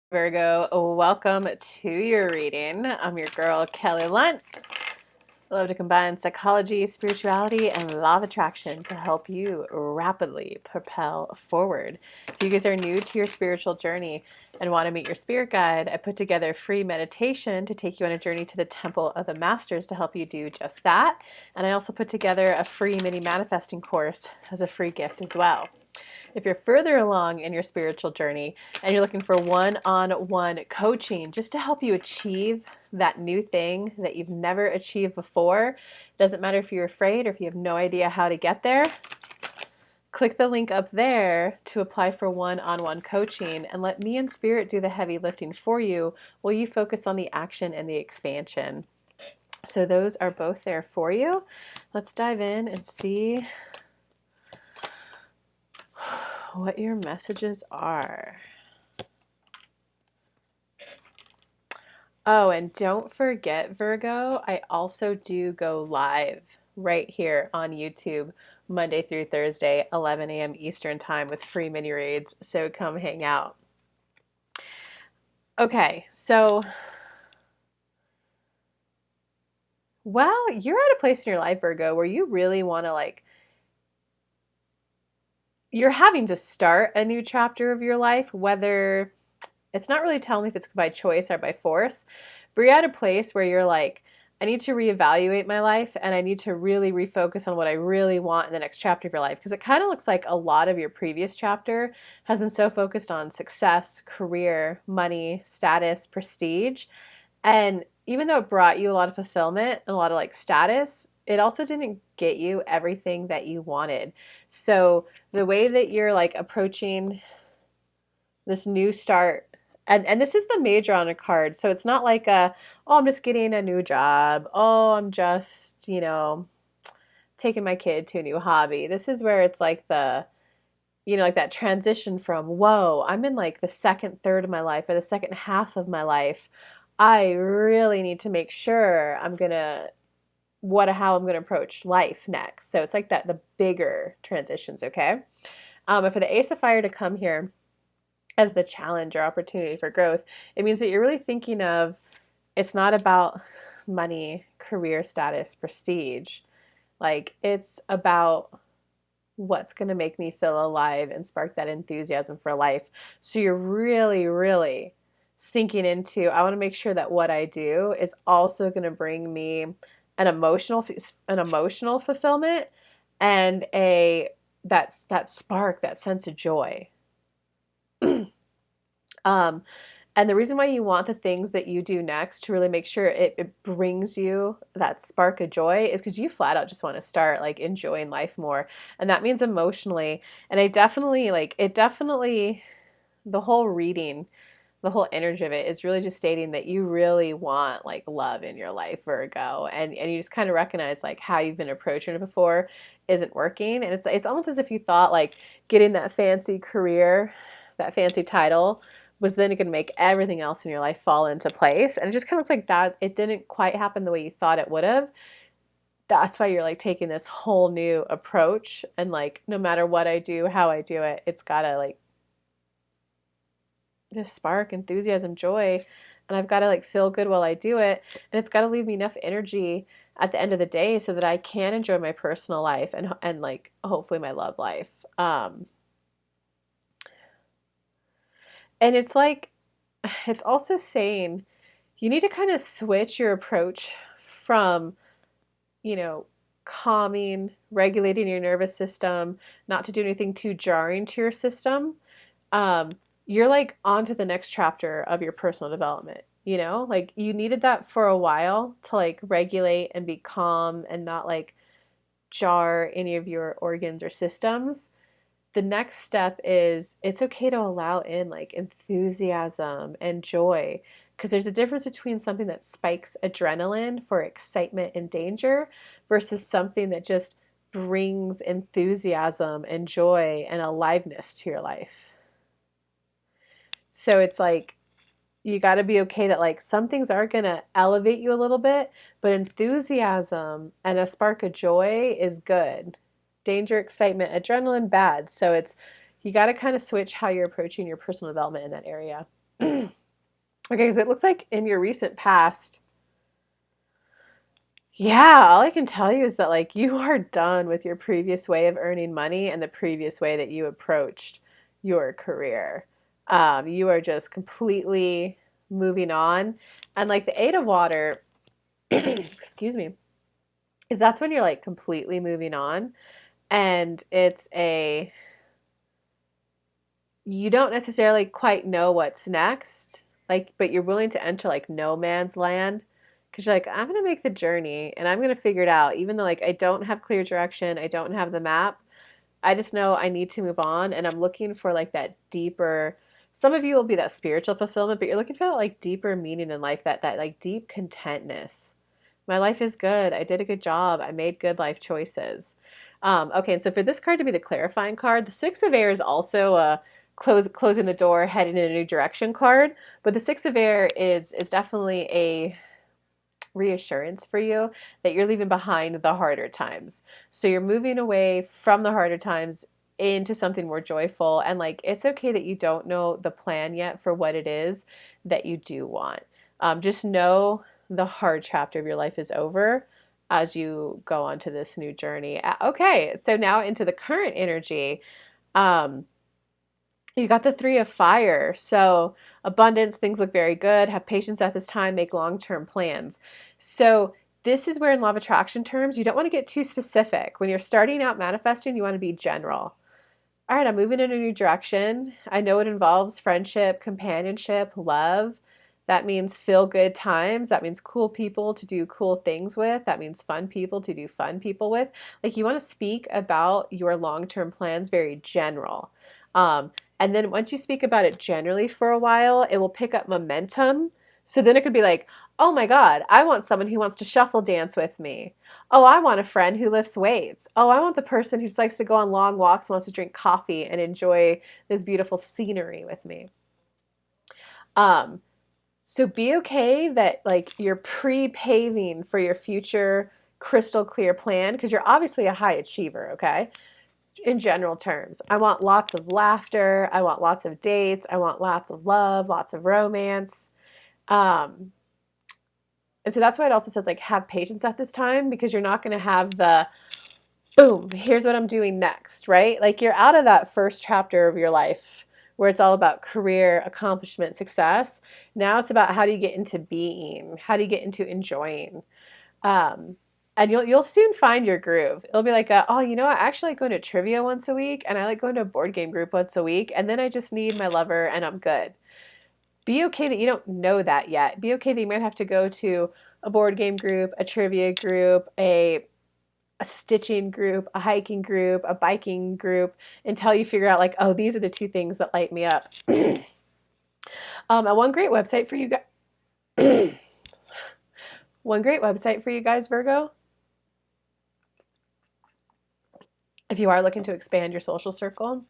Virgo, welcome to your reading. I'm your girl, Kelly Lunt. I love to combine psychology, spirituality, and law of attraction to help you rapidly propel forward. If you guys are new to your spiritual journey and want to meet your spirit guide, I put together a free meditation to take you on a journey to the Temple of the Masters to help you do just that. And I also put together a free mini manifesting course as a free gift as well. If you're further along in your spiritual journey and you're looking for one-on-one coaching just to help you achieve that new thing that you've never achieved before, doesn't matter if you're afraid or if you have no idea how to get there, click the link up there to apply for one-on-one coaching and let me and Spirit do the heavy lifting for you while you focus on the action and the expansion. So those are both there for you. Let's dive in and see what your messages are. Oh, and don't forget, Virgo, I also do go live right here on YouTube Monday through Thursday, 11 a.m. Eastern time with free mini reads. So come hang out. Okay, so, well, you're at a place in your life, Virgo, where you really want to you're having to start a new chapter of your life, whether it's not really telling me if it's by choice or by force, but you're at a place where you're like, I need to reevaluate my life and I need to really refocus on what I really want in the next chapter of your life. Because it kind of looks like a lot of your previous chapter has been so focused on success, career, money, status, prestige. And even though it brought you a lot of fulfillment and a lot of status, it also didn't get you everything that you wanted. So the way that you're approaching this new start, and this is the major on a card, so it's not like oh, I'm just getting a new job, oh, I'm just taking my kid to a new hobby. This is where it's like the like that transition from, whoa, I'm in like the second third of my life or the second half of my life. I really need to make sure how I'm gonna approach life next. So it's like that, the bigger transitions. Okay. And for the Ace of Fire to come here as the challenge or opportunity for growth, it means that you're really thinking of, it's not about money, career status, prestige. Like, it's about what's going to make me feel alive and spark that enthusiasm for life. So you're really, really sinking into, I want to make sure that what I do is also going to bring me an emotional fulfillment and that spark, that sense of joy. Um, and the reason why you want the things that you do next to really make sure it brings you that spark of joy is because you flat out just want to start enjoying life more. And that means emotionally. And the whole reading, the whole energy of it is really just stating that you really want love in your life, Virgo. And you just kind of recognize how you've been approaching it before isn't working. And it's almost as if you thought getting that fancy career, that fancy title was then going to make everything else in your life fall into place. And it just kind of looks like that it didn't quite happen the way you thought it would have. That's why you're taking this whole new approach, and no matter what I do, how I do it, it's got to just spark enthusiasm, joy, and I've got to feel good while I do it, and it's got to leave me enough energy at the end of the day so that I can enjoy my personal life and hopefully my love life. And it's also saying you need to kind of switch your approach from, calming, regulating your nervous system, not to do anything too jarring to your system. You're on to the next chapter of your personal development. You needed that for a while to regulate and be calm and not jar any of your organs or systems. The next step is it's okay to allow in enthusiasm and joy, because there's a difference between something that spikes adrenaline for excitement and danger versus something that just brings enthusiasm and joy and aliveness to your life. So it's you got to be okay that some things are going to elevate you a little bit, but enthusiasm and a spark of joy is good. Danger, excitement, adrenaline, bad. So you got to kind of switch how you're approaching your personal development in that area. Okay, because it looks like in your recent past, yeah, all I can tell you is that like you are done with your previous way of earning money and the previous way that you approached your career. You are just completely moving on. And like the Eight of Water, excuse me, is that's when you're like completely moving on. And it's a, you don't necessarily quite know what's next, like, but you're willing to enter like no man's land because you're like, I'm gonna make the journey and I'm gonna figure it out, even though like I don't have clear direction, I don't have the map. I just know I need to move on, and I'm looking for like that deeper. Some of you will be that spiritual fulfillment, but you're looking for that like deeper meaning in life, that like deep contentness. My life is good. I did a good job. I made good life choices. Okay, and so for this card to be the clarifying card, the Six of Air is also a closing the door, heading in a new direction card. But the Six of Air is definitely a reassurance for you that you're leaving behind the harder times. So you're moving away from the harder times into something more joyful. And like, it's okay that you don't know the plan yet for what it is that you do want. Just know the hard chapter of your life is over as you go on to this new journey. Okay, so now into the current energy. Um, you got the Three of Fire. So abundance, things look very good. Have patience at this time, make long-term plans. So this is where in law of attraction terms, you don't want to get too specific. When you're starting out manifesting, you want to be general. All right, I'm moving in a new direction. I know it involves friendship, companionship, love. That means feel good times. That means cool people to do cool things with. That means fun people to do fun people with. Like you want to speak about your long-term plans very general. Um, and then once you speak about it generally for a while, it will pick up momentum. So then it could be like, oh my God, I want someone who wants to shuffle dance with me. Oh, I want a friend who lifts weights. Oh, I want the person who just likes to go on long walks, wants to drink coffee and enjoy this beautiful scenery with me. Um, so be okay that like you're pre-paving for your future crystal clear plan because you're obviously a high achiever, okay? In general terms. I want lots of laughter. I want lots of dates. I want lots of love, lots of romance. Um, and so that's why it also says like have patience at this time because you're not going to have the boom, here's what I'm doing next, right? Like you're out of that first chapter of your life where it's all about career, accomplishment, success. Now it's about how do you get into being? How do you get into enjoying? Um, and you'll soon find your groove. It'll be like, oh, you know, I actually like going to trivia once a week, and I like going to a board game group once a week, and then I just need my lover, and I'm good. Be okay that you don't know that yet. Be okay that you might have to go to a board game group, a trivia group, a stitching group, a hiking group, a biking group until you figure out like, oh, these are the two things that light me up. And one great website for you guys. One great website for you guys, Virgo, if you are looking to expand your social circle,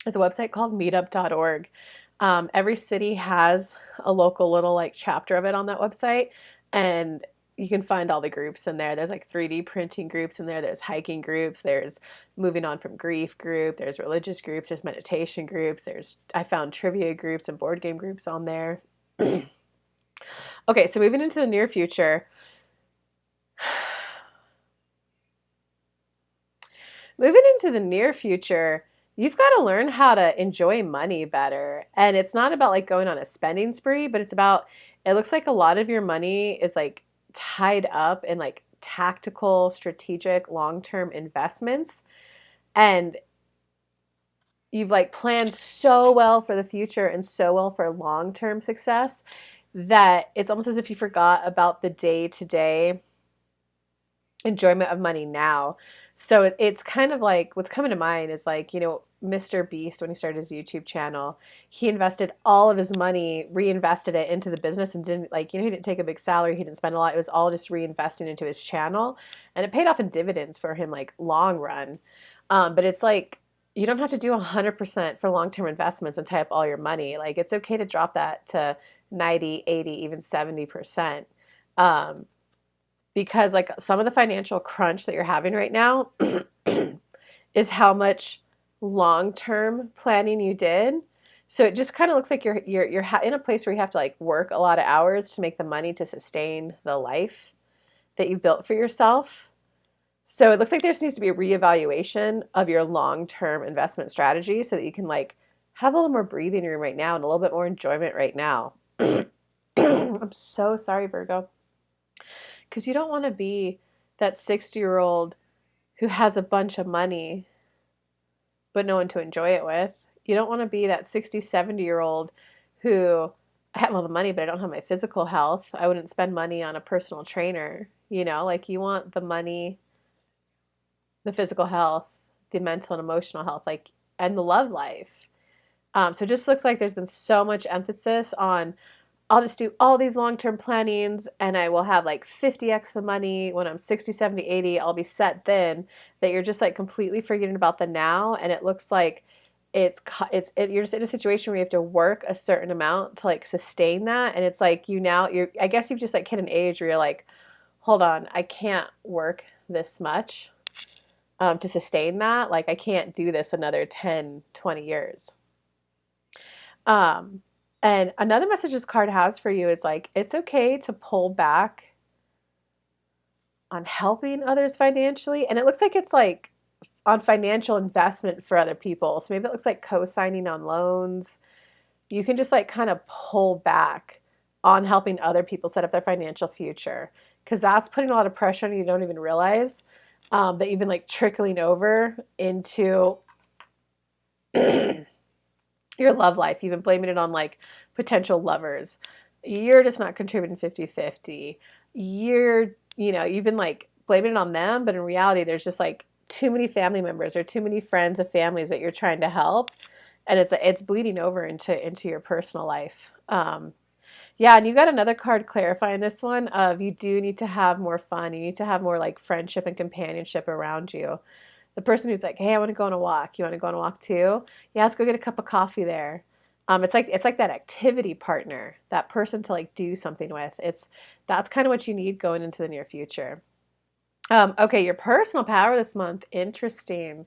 is a website called meetup.org. Every city has a local little like chapter of it on that website, and you can find all the groups in there. There's like 3D printing groups in there. There's hiking groups. There's moving on from grief group. There's religious groups. There's meditation groups. I found trivia groups and board game groups on there. Okay, so moving into the near future. Moving into the near future, you've got to learn how to enjoy money better. And it's not about like going on a spending spree, but it's about, it looks like a lot of your money is like tied up in like tactical, strategic, long-term investments. And you've like planned so well for the future and so well for long-term success that it's almost as if you forgot about the day-to-day enjoyment of money now. So it's kind of like what's coming to mind is like, you know, Mr. Beast, when he started his YouTube channel, he invested all of his money, reinvested it into the business and didn't like, you know, he didn't take a big salary. He didn't spend a lot. It was all just reinvesting into his channel, and it paid off in dividends for him, like long run. But it's like, you don't have to do 100% for long-term investments and tie up all your money. Like it's okay to drop that to 90, 80, even 70%. Um, because like some of the financial crunch that you're having right now is how much long-term planning you did So it just kind of looks like you're in a place where you have to like work a lot of hours to make the money to sustain the life that you built for yourself. So it looks like there just needs to be a reevaluation of your long-term investment strategy so that you can like have a little more breathing room right now and a little bit more enjoyment right now. I'm so sorry, Virgo, because you don't want to be that 60-year-old who has a bunch of money but no one to enjoy it with. You don't want to be that 60, 70-year-old who I have all the money, but I don't have my physical health. I wouldn't spend money on a personal trainer. Like you want the money, the physical health, the mental and emotional health, like, and the love life. So it just looks like there's been so much emphasis on I'll just do all these long-term plannings and I will have like 50x the money when I'm 60, 70, 80. I'll be set then, that you're just like completely forgetting about the now. And it looks like you're just in a situation where you have to work a certain amount to like sustain that. And it's like I guess you've just like hit an age where you're like, hold on, I can't work this much to sustain that. Like I can't do this another 10, 20 years. Um, and another message this card has for you is like, it's okay to pull back on helping others financially. And it looks like it's like on financial investment for other people. So maybe it looks like co-signing on loans. You can just like kind of pull back on helping other people set up their financial future, because that's putting a lot of pressure on you. You don't even realize that you've been like trickling over into your love life. You've been blaming it on like potential lovers. You're just not contributing 50-50. You've been like blaming it on them, but in reality, there's just like too many family members or too many friends of families that you're trying to help. And it's bleeding over into your personal life. Yeah, and you got another card clarifying this one of you do need to have more fun. You need to have more like friendship and companionship around you. The person who's like, hey, I want to go on a walk. You want to go on a walk too? Yeah, let's go get a cup of coffee there. It's like that activity partner, that person to like do something with. That's kind of what you need going into the near future. Okay, your personal power this month. Interesting.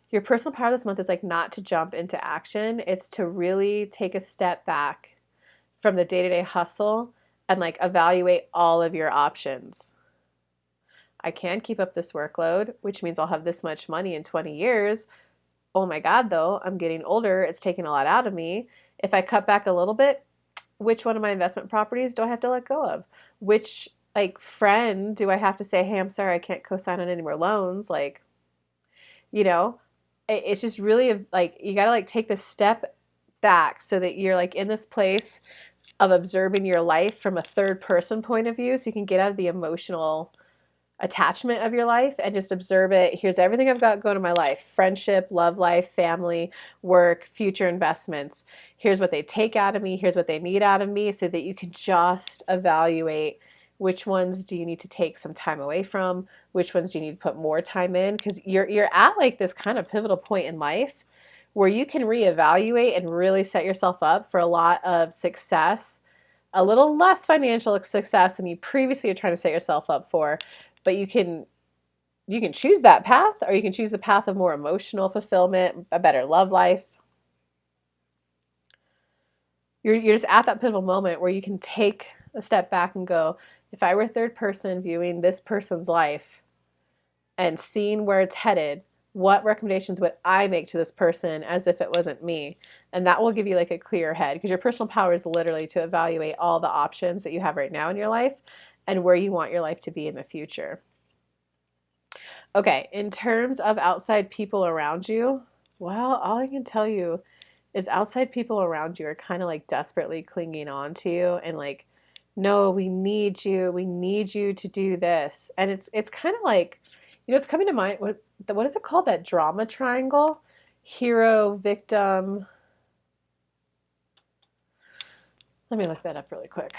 Your personal power this month is like not to jump into action. It's to really take a step back from the day-to-day hustle and like evaluate all of your options. I can keep up this workload, which means I'll have this much money in 20 years. Oh my God, though, I'm getting older. It's taking a lot out of me. If I cut back a little bit, which one of my investment properties do I have to let go of? Which like friend do I have to say, hey, I'm sorry, I can't co-sign on any more loans? Like, you know, it's just really like you got to like take this step back so that you're like in this place of observing your life from a third person point of view, so you can get out of the emotional attachment of your life and just observe it. Here's everything I've got going in my life: friendship, love life, family, work, future investments. Here's what they take out of me. Here's what they need out of me, so that you can just evaluate which ones do you need to take some time away from, which ones do you need to put more time in, because you're at like this kind of pivotal point in life where you can reevaluate and really set yourself up for a lot of success, a little less financial success than you previously are trying to set yourself up for. But you can choose that path, or you can choose the path of more emotional fulfillment, a better love life. You're just at that pivotal moment where you can take a step back and go, if I were a third person viewing this person's life and seeing where it's headed, what recommendations would I make to this person as if it wasn't me? And that will give you like a clear head, because your personal power is literally to evaluate all the options that you have right now in your life and where you want your life to be in the future. Okay, in terms of outside people around you, well, all I can tell you is outside people around you are kind of like desperately clinging on to you and like, no, we need you. We need you to do this. And it's kind of like, it's coming to mind. What is it called? That drama triangle? Hero, victim. Let me look that up really quick.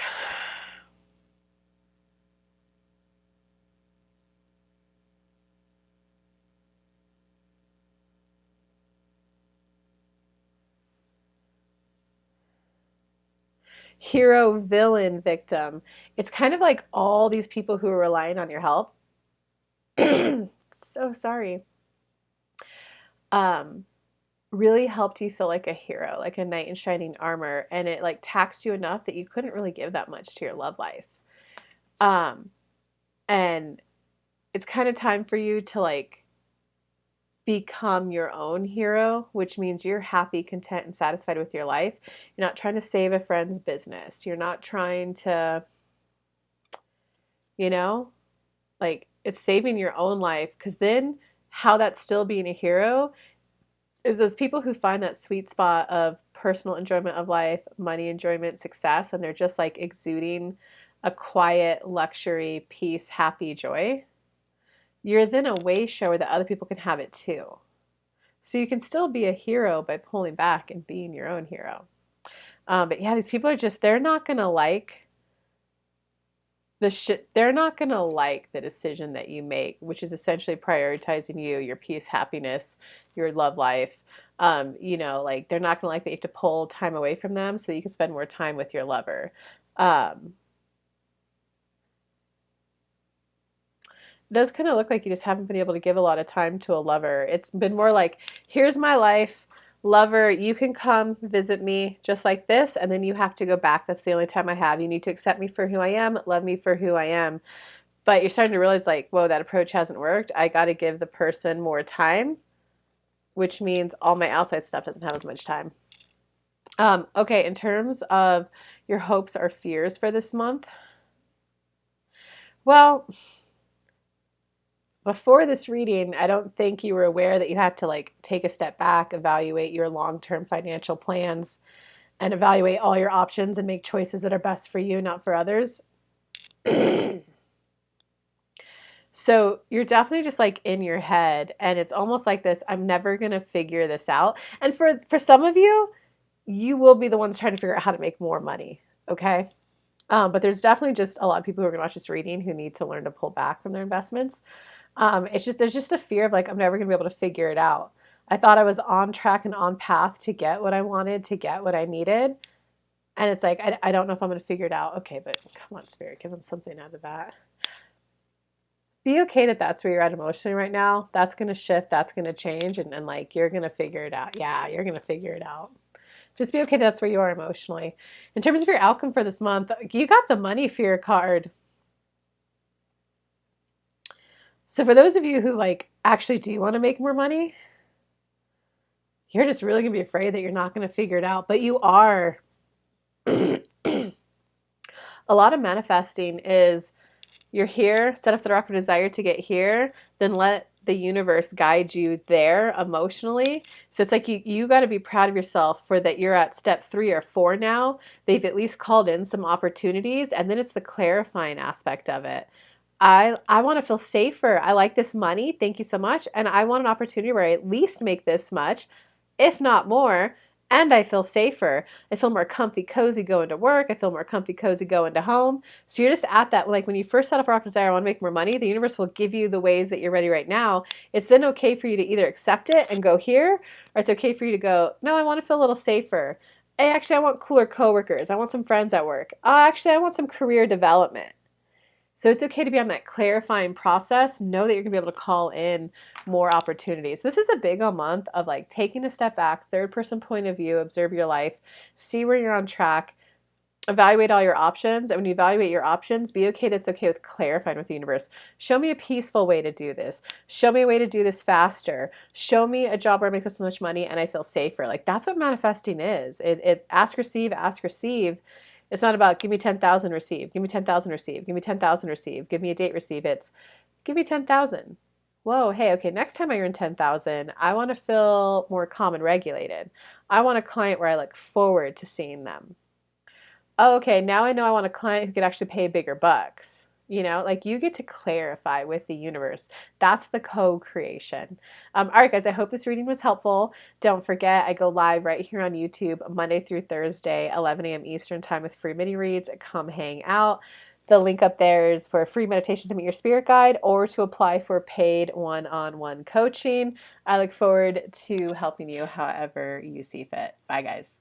Hero, villain, victim. It's kind of like all these people who are relying on your help. So sorry. Um, really helped you feel like a hero, like a knight in shining armor, and it like taxed you enough that you couldn't really give that much to your love life. Um, and it's kind of time for you to like become your own hero, which means you're happy, content, and satisfied with your life. You're not trying to save a friend's business. You're not trying to, you know, like it's saving your own life. Because then, how that's still being a hero is those people who find that sweet spot of personal enjoyment of life, money enjoyment, success, and they're just like exuding a quiet luxury, peace, happy joy. You're then a way shower that other people can have it too. So you can still be a hero by pulling back and being your own hero. But yeah, these people are just, they're not going to like the shit. They're not going to like the decision that you make, which is essentially prioritizing you, your peace, happiness, your love life. Like they're not going to like that you have to pull time away from them so that you can spend more time with your lover. Um, it does kind of look like you just haven't been able to give a lot of time to a lover. It's been more like, here's my life, lover, you can come visit me just like this, and then you have to go back. That's the only time I have. You need to accept me for who I am, love me for who I am. But you're starting to realize, like, whoa, that approach hasn't worked. I got to give the person more time, which means all my outside stuff doesn't have as much time. Okay, in terms of your hopes or fears for this month, well, before this reading, I don't think you were aware that you had to like take a step back, evaluate your long-term financial plans, and evaluate all your options and make choices that are best for you, not for others. So you're definitely just like in your head, and it's almost like this, I'm never going to figure this out. And for some of you, you will be the ones trying to figure out how to make more money, okay? But there's definitely just a lot of people who are going to watch this reading who need to learn to pull back from their investments. It's just there's just a fear of like I'm never going to be able to figure it out. I thought I was on track and on path to get what I wanted, to get what I needed, and it's like I don't know if I'm going to figure it out. Okay, but come on, Spirit, give them something out of that. Be okay that that's where you're at emotionally right now. That's going to shift. That's going to change, and like you're going to figure it out. Yeah, you're going to figure it out. Just be okay that that's where you are emotionally. In terms of your outcome for this month, you got the money fear card. So for those of you who like actually do want to make more money, you're just really going to be afraid that you're not going to figure it out, but you are. A lot of manifesting is you're here, set up the rocket of desire to get here, then let the universe guide you there emotionally. So it's like you got to be proud of yourself for that you're at step 3 or 4 now. They've at least called in some opportunities, and then it's the clarifying aspect of it. I want to feel safer. I like this money. Thank you so much. And I want an opportunity where I at least make this much, if not more. And I feel safer. I feel more comfy, cozy going to work. I feel more comfy, cozy going to home. So you're just at that, like when you first set up Rock Desire, I want to make more money, the universe will give you the ways that you're ready right now. It's then okay for you to either accept it and go here, or it's okay for you to go, no, I want to feel a little safer. Hey, actually, I want cooler coworkers. I want some friends at work. Actually, I want some career development. So it's okay to be on that clarifying process. Know that you're going to be able to call in more opportunities. This is a big old month of like taking a step back, third person point of view, observe your life, see where you're on track, evaluate all your options. And when you evaluate your options, be okay that's okay with clarifying with the universe. Show me a peaceful way to do this. Show me a way to do this faster. Show me a job where I make this much money and I feel safer. Like that's what manifesting is. It ask, receive, ask, receive. It's not about give me 10,000, receive, give me 10,000, receive, give me 10,000, receive, give me a date, receive. It's give me 10,000. Whoa, hey, okay, next time I earn 10,000, I want to feel more calm and regulated. I want a client where I look forward to seeing them. Oh, okay, now I know I want a client who could actually pay bigger bucks. You know, like you get to clarify with the universe. That's the co-creation. All right, guys, I hope this reading was helpful. Don't forget, I go live right here on YouTube Monday through Thursday, 11 a.m. Eastern time with free mini reads. Come hang out. The link up there is for a free meditation to meet your spirit guide or to apply for paid one-on-one coaching. I look forward to helping you however you see fit. Bye, guys.